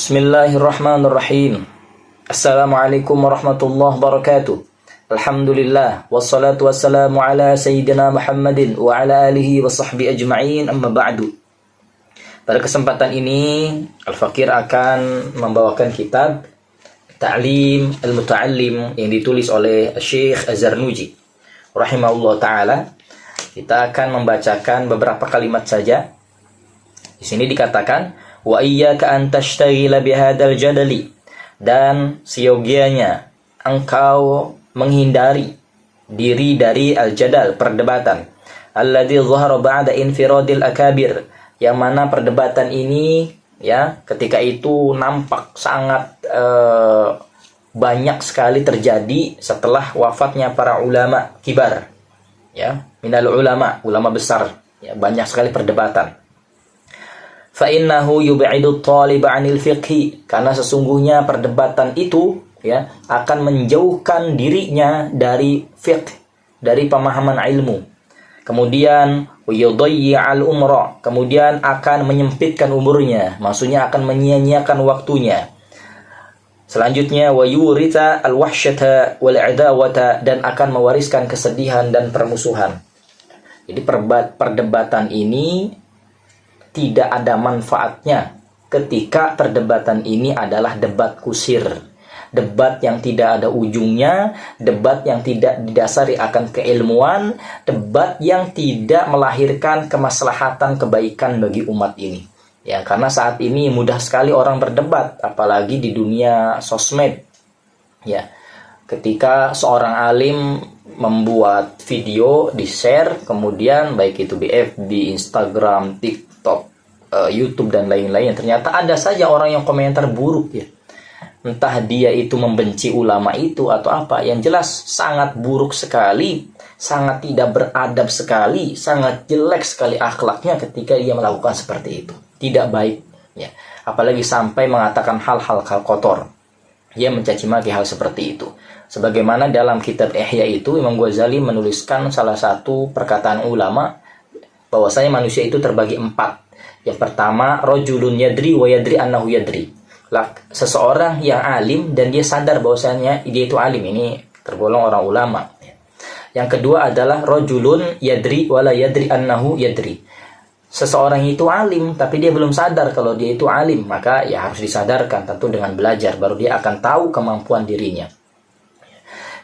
Bismillahirrahmanirrahim. Assalamualaikum warahmatullahi wabarakatuh. Alhamdulillah wassalatu wassalamu ala sayyidina Muhammadin wa ala alihi wa sahbihi ajma'in, amma ba'du. Pada kesempatan ini Al-Fakir akan membawakan kitab Ta'lim Al-Muta'allim yang ditulis oleh Syekh Az-Zarnuji rahimahullah ta'ala. Kita akan membacakan beberapa kalimat saja. Di sini dikatakan wa iyyaka an tashtagila bihadzal jadali, dan seyogianya engkau menghindari diri dari al-jadal, perdebatan, alladzi dhahara ba'da infiradil akabir, yang mana perdebatan ini ya ketika itu nampak sangat banyak sekali terjadi setelah wafatnya para ulama kibar, ya, minal ulama besar, ya, banyak sekali perdebatan. Fa'innahu yub'idu at-talib 'anil fiqhi, karena sesungguhnya perdebatan itu ya akan menjauhkan dirinya dari fiqh, dari pemahaman ilmu. Kemudian yudayyi'al umra, kemudian akan menyempitkan umurnya, maksudnya akan menyia-nyiakan waktunya. Selanjutnya wa yurita al-wahsyata wal 'adawata, dan akan mewariskan kesedihan dan permusuhan. Jadi perdebatan ini tidak ada manfaatnya ketika perdebatan ini adalah debat kusir, debat yang tidak ada ujungnya, debat yang tidak didasari akan keilmuan, debat yang tidak melahirkan kemaslahatan kebaikan bagi umat ini. Ya, karena saat ini mudah sekali orang berdebat, apalagi di dunia sosmed. Ya, ketika seorang alim membuat video di-share, kemudian baik itu di FB, Instagram, TikTok, YouTube dan lain-lain, ternyata ada saja orang yang komentar buruk, ya. Entah dia itu membenci ulama itu atau apa, yang jelas sangat buruk sekali, sangat tidak beradab sekali, sangat jelek sekali akhlaknya ketika dia melakukan seperti itu. Tidak baik, ya. Apalagi sampai mengatakan hal-hal kotor. Dia mencaci maki hal seperti itu. Sebagaimana dalam kitab Ihya itu Imam Ghazali menuliskan salah satu perkataan ulama bahwasanya manusia itu terbagi 4. Yang pertama, rajulun yadri wa yadri annahu yadri. Seseorang yang alim dan dia sadar bahwasanya dia itu alim, ini tergolong orang ulama. Yang kedua adalah rajulun yadri wa la yadri annahu yadri. Seseorang itu alim tapi dia belum sadar kalau dia itu alim, maka ya harus disadarkan, tentu dengan belajar baru dia akan tahu kemampuan dirinya.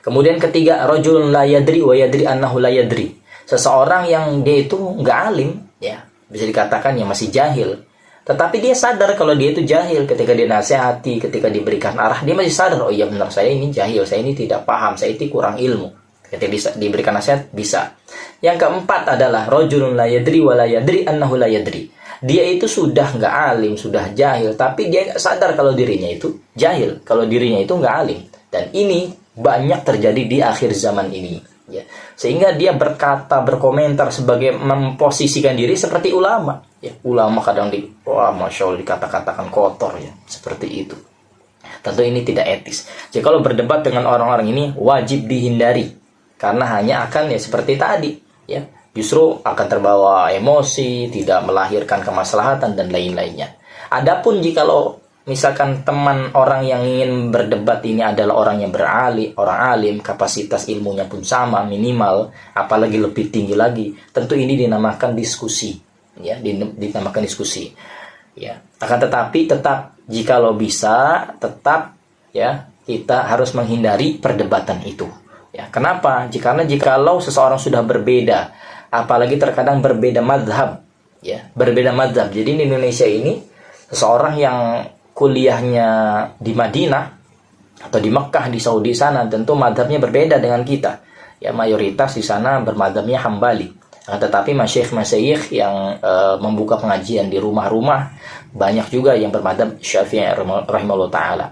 Kemudian ketiga, rajulun la yadri wa yadri annahu la yadri. Seseorang yang dia itu nggak alim, ya, bisa dikatakan yang masih jahil, tetapi dia sadar kalau dia itu jahil. Ketika dia nasihati, ketika diberikan arah, dia masih sadar, oh iya benar, saya ini jahil, saya ini tidak paham, saya ini kurang ilmu. Ketika diberikan nasihat, bisa. Yang keempat adalah rajulun la yadri wa la yadri annahu la yadri. Dia itu sudah nggak alim, sudah jahil, tapi dia nggak sadar kalau dirinya itu jahil, kalau dirinya itu nggak alim. Dan ini banyak terjadi di akhir zaman ini, ya. Sehingga dia berkata, berkomentar sebagai memposisikan diri seperti ulama, ya. Ulama kadang masya Allah dikata-katakan kotor, ya, seperti itu. Tentu ini tidak etis. Jadi kalau berdebat dengan orang-orang ini wajib dihindari, karena hanya akan ya seperti tadi, ya, justru akan terbawa emosi, tidak melahirkan kemaslahatan dan lain-lainnya. Adapun jikalau misalkan teman orang yang ingin berdebat ini adalah orang yang orang alim, kapasitas ilmunya pun sama minimal, apalagi lebih tinggi lagi, tentu ini dinamakan diskusi, ya, dinamakan diskusi, ya. Akan tetapi tetap jikalau bisa, tetap ya kita harus menghindari perdebatan itu, ya. Kenapa? Karena jikalau seseorang sudah berbeda, apalagi terkadang berbeda mazhab, ya, berbeda mazhab. Jadi di Indonesia ini seseorang yang kuliahnya di Madinah atau di Mekah, di Saudi sana, tentu madhabnya berbeda dengan kita, ya. Mayoritas di sana bermadhabnya Hambali, tetapi masyayikh yang membuka pengajian di rumah-rumah banyak juga yang bermadhab Syafi'i rahimahullah ta'ala.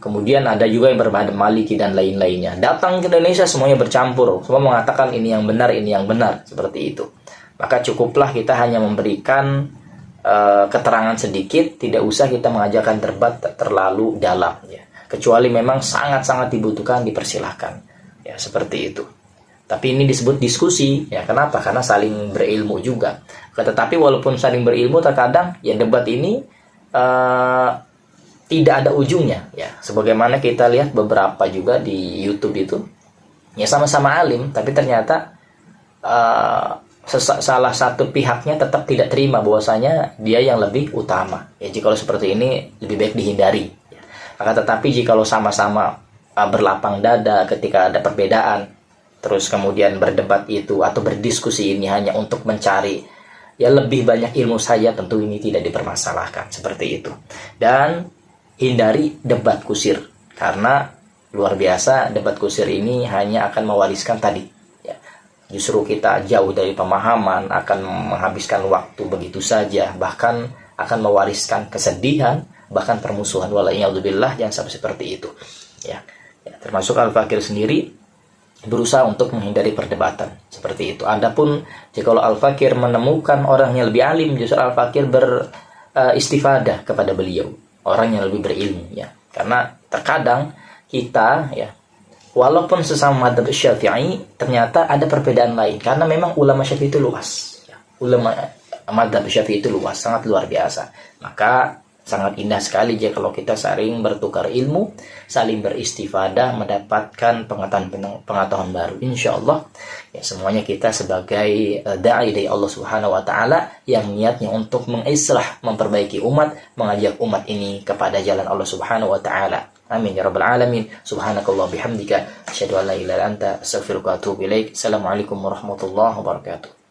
Kemudian ada juga yang bermadhab Maliki dan lain-lainnya. Datang ke Indonesia semuanya bercampur, semua mengatakan ini yang benar, ini yang benar, seperti itu. Maka cukuplah kita hanya memberikan keterangan sedikit, tidak usah kita mengajarkan debat terlalu dalam, ya. Kecuali memang sangat-sangat dibutuhkan, dipersilahkan, ya, seperti itu. Tapi ini disebut diskusi, ya. Kenapa? Karena saling berilmu juga. Tetapi walaupun saling berilmu, terkadang ya debat ini tidak ada ujungnya ya. Sebagaimana kita lihat beberapa juga di YouTube itu ya sama-sama alim tapi ternyata salah satu pihaknya tetap tidak terima bahwasanya dia yang lebih utama. Ya jika seperti ini lebih baik dihindari. Ya. Akan tetapi jika sama-sama berlapang dada ketika ada perbedaan, terus kemudian berdebat itu atau berdiskusi ini hanya untuk mencari ya lebih banyak ilmu saja, tentu ini tidak dipermasalahkan seperti itu. Dan hindari debat kusir karena luar biasa debat kusir ini hanya akan mewariskan tadi ya, justru kita jauh dari pemahaman, akan menghabiskan waktu begitu saja, bahkan akan mewariskan kesedihan, bahkan permusuhan. Wala'iyadzubillah, jangan sampai seperti itu ya. Termasuk Al-Fakir sendiri berusaha untuk menghindari perdebatan seperti itu. Adapun jika Al-Fakir menemukan orang yang lebih alim, justru Al-Fakir beristifadah kepada beliau, orang yang lebih berilmu ya. Karena terkadang kita ya, walaupun sesama madzhab Syafi'i, ternyata ada perbedaan lain karena memang ulama Syafi'i itu luas ya. Ulama madzhab Syafi'i itu luas, sangat luar biasa. Maka sangat indah sekali jika kalau kita saling bertukar ilmu, saling beristifadah, mendapatkan pengetahuan baru. Insya Allah ya, semuanya kita sebagai da'i dari Allah Subhanahu Wa Taala yang niatnya untuk mengislah, memperbaiki umat, mengajak umat ini kepada jalan Allah Subhanahu Wa Taala. Amin ya rabbal alamin. Subhanakallah bihamdika, asyhadu an la ilaha illa anta, astaghfiruka wa atubu ilaik. Assalamualaikum warahmatullahi wabarakatuh.